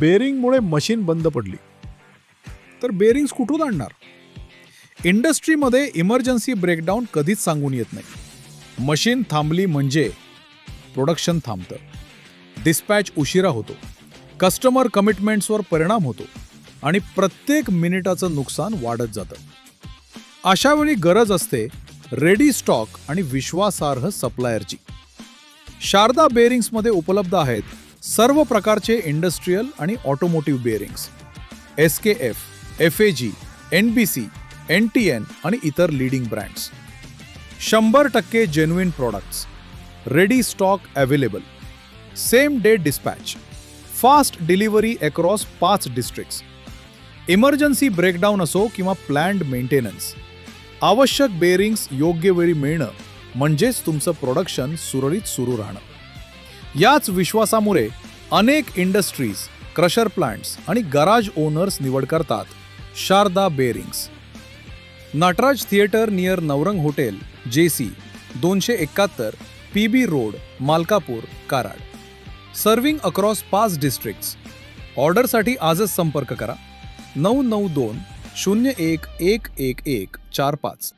बेरिंगमुळे machine बंद पडली तर बेरिंग्स कुठून आणणार? इंडस्ट्रीमध्ये इमर्जन्सी ब्रेकडाऊन कधीच सांगून येत नाही. मशीन थांबली म्हणजे प्रोडक्शन थांबतं, डिस्पॅच उशिरा होतो, कस्टमर कमिटमेंट्सवर परिणाम होतो आणि प्रत्येक मिनिटाचं नुकसान वाढत जातं. अशावेळी गरज असते रेडी स्टॉक आणि विश्वासार्ह सप्लायरची. शारदा बेरिंग्समध्ये उपलब्ध आहेत सर्व प्रकारचे इंडस्ट्रियल आणि automotive bearings, SKF, FAG, NBC, NTN आणि इतर leading brands. 100% genuine products, ready stock available, same day dispatch, fast delivery across 5 districts. Emergency breakdown असो किंवा प्लॅन्ड मेंटेनन्स, आवश्यक बेरिंग्स योग्य वेळी मिळणं म्हणजेच तुमचं प्रोडक्शन सुरळीत सुरू राहणं. याच विश्वासामुळे अनेक इंडस्ट्रीज, क्रशर प्लांट्स आणि गराज ओनर्स निवड करतात Sharada bearings. Nataraj theatre near Navrang hotel, JC, 271 PB road, Malkapur, Karad. Serving across 5 districts. ऑर्डरसाठी आजच संपर्क करा 992 01 111 45.